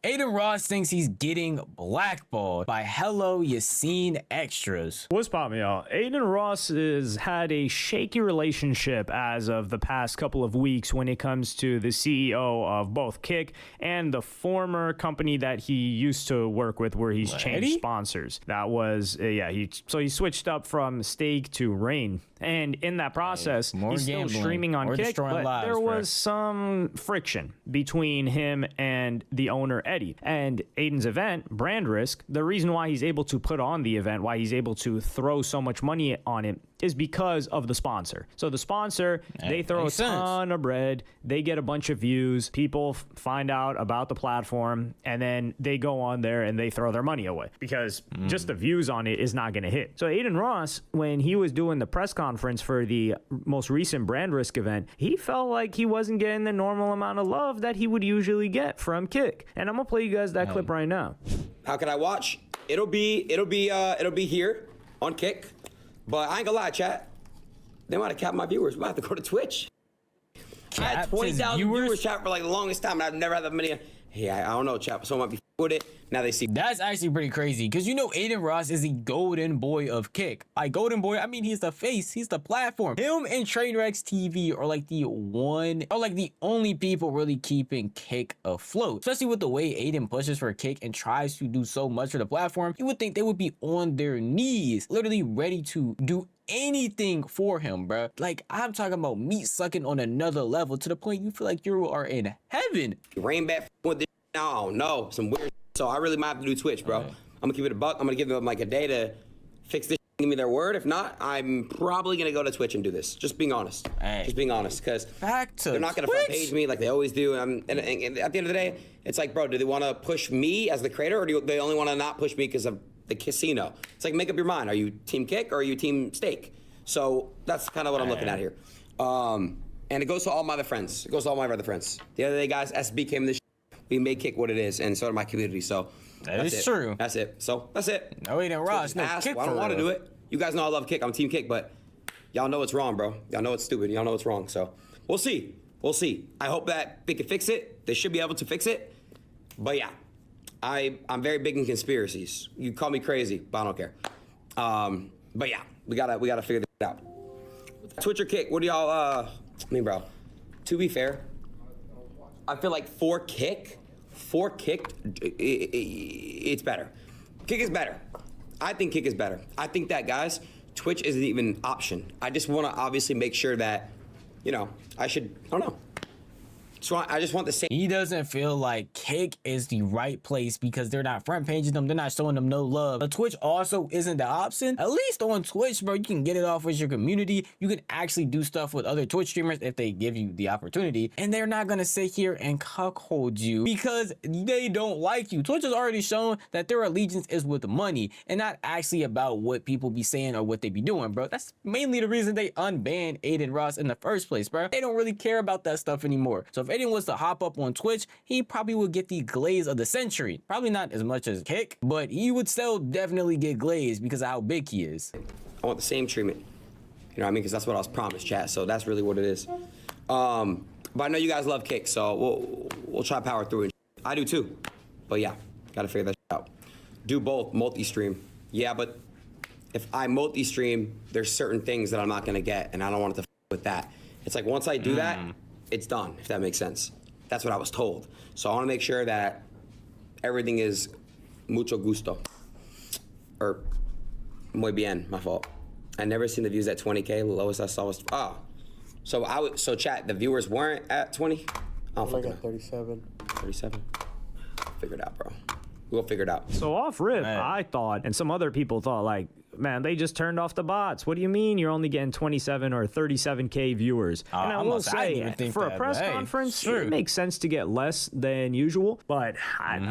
Adin Ross thinks he's getting blackballed by Hello Yassine Extras. What's poppin', y'all? Adin Ross has had a shaky relationship as of the past couple of weeks when it comes to the CEO of both Kick and the former company that he used to work with, where he's changed sponsors. That was he switched up from Stake to Rain, and in that process, he's still streaming on Kick, but there was some friction between him and the owner Eddie. And Adin's event, Brand Risk, the reason why he's able to put on the event, why he's able to throw so much money on it, is because of the sponsor. So the sponsor, they throw a ton of bread, they get a bunch of views, people find out about the platform, and then they go on there and they throw their money away because just the views on it is not going to hit. So Adin Ross, when he was doing the press conference for the most recent Brand Risk event, he felt like he wasn't getting the normal amount of love that he would usually get from Kick. And I'm gonna play you guys that clip right now. How can I watch? It'll be here on Kick. But I ain't gonna lie, chat. They might have capped my viewers. We might have to go to Twitch. I had 20,000 viewers, chat, for like the longest time, and I've never had that many. Hey, I don't know, chat. Someone might be with it. Now they see. That's actually pretty crazy, because you know Adin Ross is the golden boy of Kick. By golden boy, I mean he's the face, he's the platform. Him and Trainwrecks TV are like the only people really keeping Kick afloat. Especially with the way Adin pushes for Kick and tries to do so much for the platform, you would think they would be on their knees, literally ready to do anything for him, bro. Like, I'm talking about meat sucking on another level, to the point you feel like you are in heaven. Rain back with this. I don't know, some weird. So I really might have to do Twitch, bro. I'm gonna keep it a buck. I'm gonna give them like a day to fix this. Give me their word. If not, I'm probably gonna go to Twitch and do this. Just being honest. Just being honest, because they're not gonna front page me like they always do. And at the end of the day, it's like, bro, do they want to push me as the creator, or do they only want to not push me because of the casino? It's like, make up your mind. Are you Team Kick or are you Team Stake? So that's kind of what I'm looking at here. And it goes to all my other friends. It goes to all my other friends. The other day, guys, SB came in this. We made Kick what it is, and so did my community. So that's true. That's it. So that's it. No, Adin Ross, no Kick. I don't want to do it. You guys know I love Kick. I'm Team Kick, but y'all know it's wrong, bro. Y'all know it's stupid. Y'all know it's wrong. So we'll see. We'll see. I hope that they can fix it. They should be able to fix it. But yeah, I'm very big in conspiracies. You call me crazy, but I don't care. But yeah, we gotta figure this out. Twitch or Kick? What do y'all? I mean, bro. To be fair, I feel like for Kick, it's better. Kick is better. I think Kick is better. I think that, guys, Twitch isn't even an option. I just want to obviously make sure that, you know, I don't know. So I just want the same. He doesn't feel like Kick is the right place because they're not front paging them. They're not showing them no love. But Twitch also isn't the option. At least on Twitch, bro, you can get it off with your community. You can actually do stuff with other Twitch streamers if they give you the opportunity. And they're not going to sit here and cuckold you because they don't like you. Twitch has already shown that their allegiance is with money and not actually about what people be saying or what they be doing, bro. That's mainly the reason they unbanned Adin Ross in the first place, bro. They don't really care about that stuff anymore. So if Adin was to hop up on Twitch, he probably would get the glaze of the century. Probably not as much as Kick, but he would still definitely get glazed because of how big he is. I want the same treatment. You know what I mean? Because that's what I was promised, chat. So that's really what it is. But I know you guys love Kick, so we'll try to power through it. I do too. But yeah, gotta figure that out. Do both, multi-stream. Yeah, but if I multi-stream, there's certain things that I'm not gonna get, and I don't want it to with that. It's like once I do that, it's done, if that makes sense. That's what I was told. So I want to make sure that everything is mucho gusto. Or muy bien, my fault. I never seen the views at 20K. The lowest I saw was, so chat, the viewers weren't at 20? I don't fucking know. 37. 37? Figure it out, bro. We'll figure it out. So off rip, I thought, and some other people thought, like, man, they just turned off the bots. What do you mean you're only getting 27 or 37K viewers? And I will say, for a press conference, it makes sense to get less than usual. But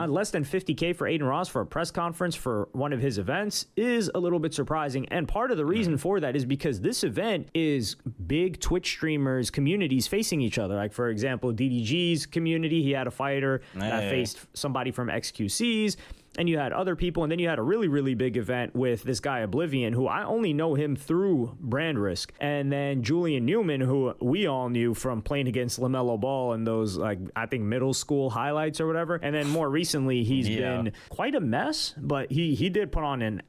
less than 50K for Adin Ross for a press conference for one of his events is a little bit surprising. And part of the reason for that is because this event is big Twitch streamers communities facing each other. Like, for example, DDG's community, he had a fighter that faced somebody from XQC's. and you had other people, and then you had a really, really big event with this guy Oblivion, who I only know him through Brand Risk, and then Julian Newman, who we all knew from playing against LaMelo Ball in those, like, I think middle school highlights or whatever. And then more recently, he's been quite a mess, but he did put on an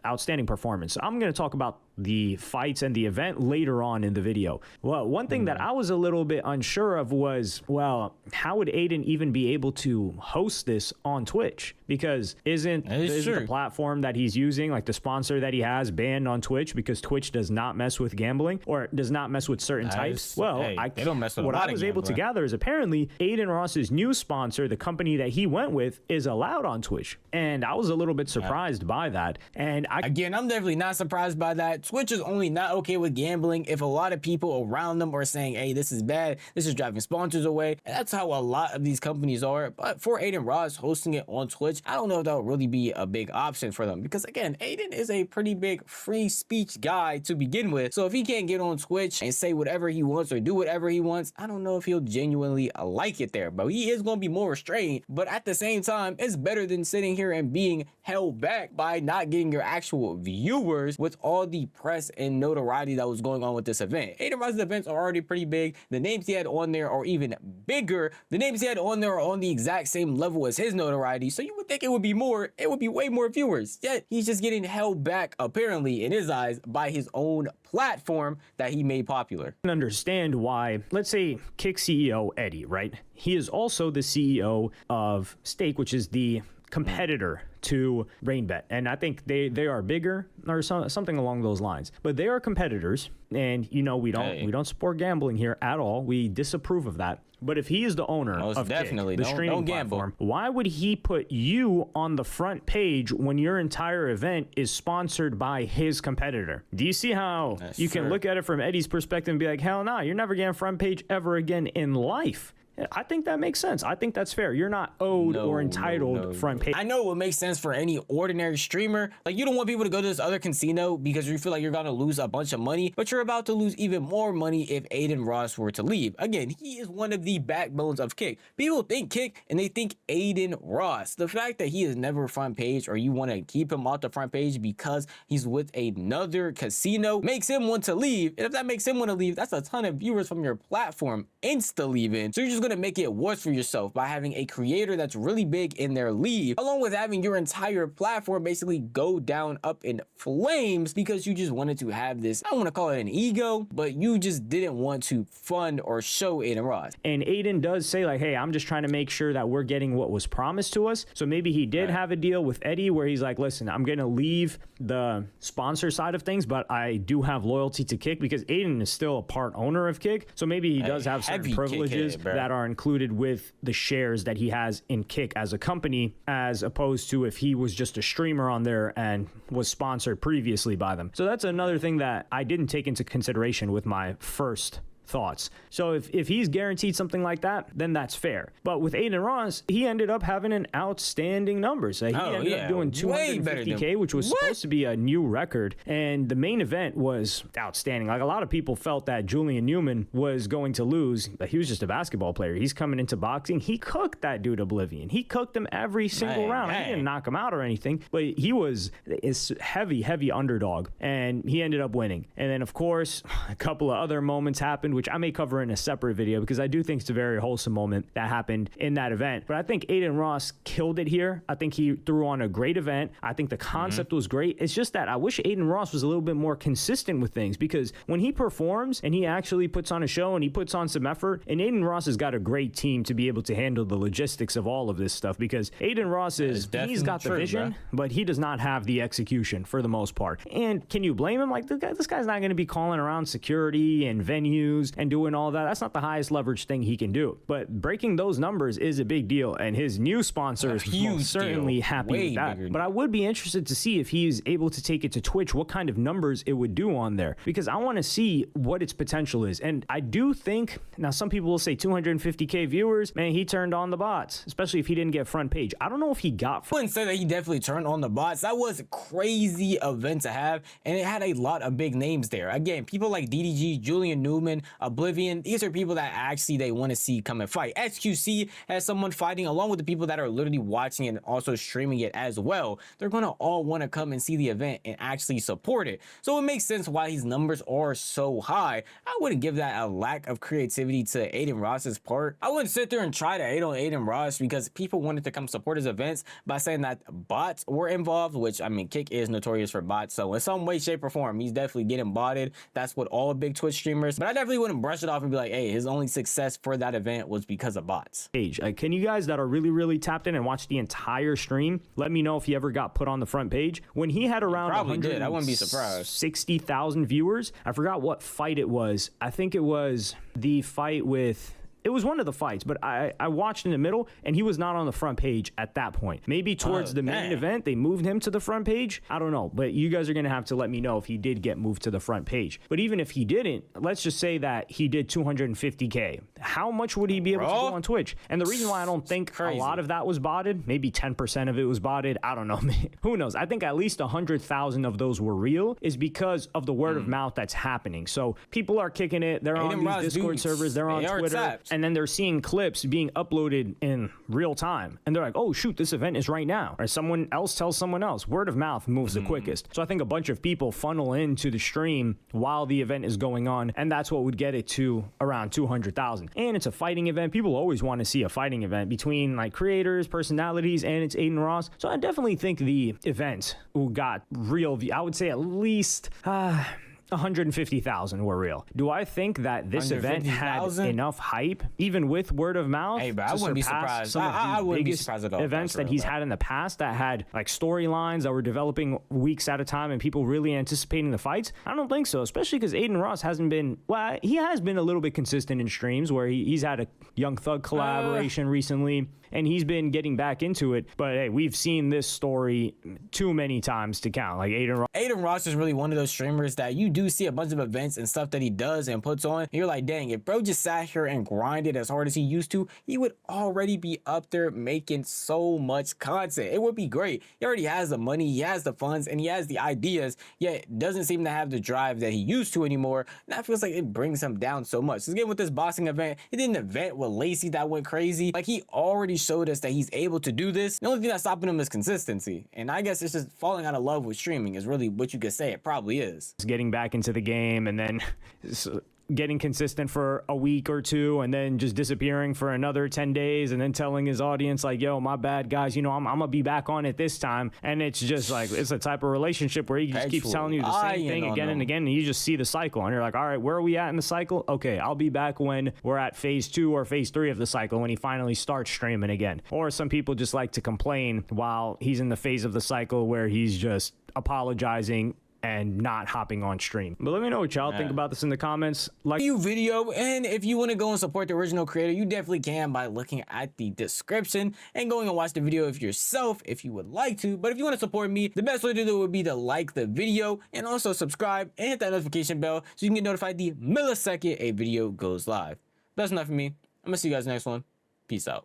outstanding performance. I'm going to talk about the fights and the event later on in the video. Well, one thing that I was a little bit unsure of was, well, how would Adin even be able to host this on Twitch? Because isn't the platform that he's using, like the sponsor that he has, banned on Twitch because Twitch does not mess with gambling or does not mess with certain types? Well, they don't mess with what a lot I was of able to gather is apparently Adin Ross's new sponsor, the company that he went with, is allowed on Twitch. And I was a little bit surprised by that. And again, I'm definitely not surprised by that. Twitch is only not okay with gambling if a lot of people around them are saying, hey, this is bad, this is driving sponsors away. And that's how a lot of these companies are. But for Adin Ross hosting it on Twitch, I don't know if that would really be a big option for them, because again, Adin is a pretty big free speech guy to begin with. So if he can't get on Twitch and say whatever he wants or do whatever he wants, I don't know if he'll genuinely like it there. But he is going to be more restrained. But at the same time, it's better than sitting here and being held back by not getting your actual viewers with all the press and notoriety that was going on with this event. Adin Ross's events are already pretty big. The names he had on there are even bigger. The names he had on there are on the exact same level as his notoriety. So you would think it would be more, it would be way more viewers. Yet he's just getting held back, apparently in his eyes, by his own platform that he made popular. I can understand why, let's say Kick CEO Eddie, right? He is also the CEO of Stake, which is the competitor to RainBet, and I think they are bigger or something along those lines. But they are competitors, and you know we don't support gambling here at all. We disapprove of that. But if he is the owner of definitely Kick, the streaming platform, why would he put you on the front page when your entire event is sponsored by his competitor? Do you see how you can look at it from Eddie's perspective and be like, hell no, you're never getting front page ever again in life? I think that makes sense. I think that's fair. You're not owed or entitled front page. I know it would make sense for any ordinary streamer. Like, you don't want people to go to this other casino because you feel like you're going to lose a bunch of money, but you're about to lose even more money if Adin Ross were to leave. Again, he is one of the backbones of Kick. People think Kick and they think Adin Ross. The fact that he is never front page, or you want to keep him off the front page because he's with another casino, makes him want to leave. And if that makes him want to leave, that's a ton of viewers from your platform insta leaving. So you're just going to make it worse for yourself by having a creator that's really big in their leave, along with having your entire platform basically go down up in flames because you just wanted to have this, I don't want to call it an ego, but you just didn't want to fund or show Adin Ross. And Adin does say like, hey, I'm just trying to make sure that we're getting what was promised to us. So maybe he did have a deal with Eddie where he's like, listen, I'm going to leave the sponsor side of things, but I do have loyalty to Kick because Adin is still a part owner of Kick. So maybe he does have certain privileges that are included with the shares that he has in Kick as a company, as opposed to if he was just a streamer on there and was sponsored previously by them. So that's another thing that I didn't take into consideration with my first thoughts. So if he's guaranteed something like that, then that's fair. But with Adin Ross, he ended up having an outstanding numbers. He ended up doing 250K, which was supposed to be a new record. And the main event was outstanding. Like, a lot of people felt that Julian Newman was going to lose, but he was just a basketball player. He's coming into boxing. He cooked that dude Oblivion. He cooked him every single round. He didn't knock him out or anything, but he was a heavy underdog, and he ended up winning. And then, of course, a couple of other moments happened, which I may cover in a separate video because I do think it's a very wholesome moment that happened in that event. But I think Adin Ross killed it here. I think he threw on a great event. I think the concept was great. It's just that I wish Adin Ross was a little bit more consistent with things, because when he performs and he actually puts on a show and he puts on some effort, and Adin Ross has got a great team to be able to handle the logistics of all of this stuff, because Adin Ross he's got the vision, but he does not have the execution for the most part. And can you blame him? Like, this guy's not going to be calling around security and venues and doing all that. That's not the highest leverage thing he can do. But breaking those numbers is a big deal, and his new sponsor is most certainly happy with that. But I would be interested to see if he's able to take it to Twitch, what kind of numbers it would do on there, because I want to see what its potential is. And I do think, now some people will say 250K viewers, man, he turned on the bots, especially if he didn't get front page. I don't know if he got I wouldn't say that he definitely turned on the bots. That was a crazy event to have, and it had a lot of big names there. Again, people like DDG, Julian Newman, Oblivion. These are people that actually they want to see come and fight. XQC has someone fighting along with the people that are literally watching it and also streaming it as well. They're going to all want to come and see the event and actually support it. So it makes sense why his numbers are so high. I wouldn't give that a lack of creativity to Adin Ross's part. I wouldn't sit there and try to hate on Adin Ross because people wanted to come support his events by saying that bots were involved, which I mean, Kick is notorious for bots. So in some way, shape, or form, he's definitely getting botted. That's what all big Twitch streamers, but I definitely wouldn't brush it off and be like, hey, his only success for that event was because of bots. Can you guys that are really tapped in and watched the entire stream, let me know if he ever got put on the front page? When he had around Probably did. I wouldn't be surprised. 60,000 viewers, I forgot what fight it was. I think it was the fight with... It was one of the fights, but I watched in the middle, and he was not on the front page at that point. Maybe towards the main event, they moved him to the front page. I don't know, but you guys are going to have to let me know if he did get moved to the front page. But even if he didn't, let's just say that he did 250K. How much would he be able to do on Twitch? And the reason why I don't think a lot of that was botted, maybe 10% of it was botted, I don't know. Who knows? I think at least 100,000 of those were real is because of the word of mouth that's happening. So people are kicking it. They're on these Discord servers. They're on Twitter. And then they're seeing clips being uploaded in real time. And they're like, oh, shoot, this event is right now. Or someone else tells someone else. Word of mouth moves the quickest. So I think a bunch of people funnel into the stream while the event is going on. And that's what would get it to around 200,000. And it's a fighting event. People always want to see a fighting event between like creators, personalities, and it's Adin Ross. So I definitely think the event got real. I would say at least... 150,000 were real. Do I think that this event had enough hype, even with word of mouth, hey, bro, I wouldn't be surprised. Some of the biggest events that he's had in the past that had like storylines that were developing weeks at a time and people really anticipating the fights? I don't think so, especially because Adin Ross hasn't been, well, he has been a little bit consistent in streams where he's had a Young Thug collaboration recently, and he's been getting back into it. But hey, we've seen this story too many times to count. Like Adin Ross is really one of those streamers that you do see a bunch of events and stuff that he does and puts on. And you're like, dang, if bro just sat here and grinded as hard as he used to, he would already be up there making so much content. It would be great. He already has the money, he has the funds, and he has the ideas, yet doesn't seem to have the drive that he used to anymore. And that feels like it brings him down so much. Again, with this boxing event, he did an event with Lacey that went crazy. Like, he already showed us that he's able to do this. The only thing that's stopping him is consistency. And I guess it's just falling out of love with streaming is really what you could say it probably is. Getting back into the game and then getting consistent for a week or two and then just disappearing for another 10 days and then telling his audience like, yo, my bad guys, you know, I'm gonna be back on it this time. And it's just like, it's a type of relationship where he just keeps telling you the same thing again and again, and you just see the cycle and you're like, all right, where are we at in the cycle? Okay, I'll be back when we're at phase 2 or phase 3 of the cycle, when he finally starts streaming again. Or some people just like to complain while he's in the phase of the cycle where he's just apologizing and not hopping on stream. But let me know what y'all think about this in the comments. Like video, and if you want to go and support the original creator, you definitely can by looking at the description and going and watch the video of yourself if you would like to. But if you want to support me, the best way to do it would be to like the video and also subscribe and hit that notification bell so you can get notified the millisecond a video goes live. That's enough for me. I'm gonna see you guys next one. Peace out.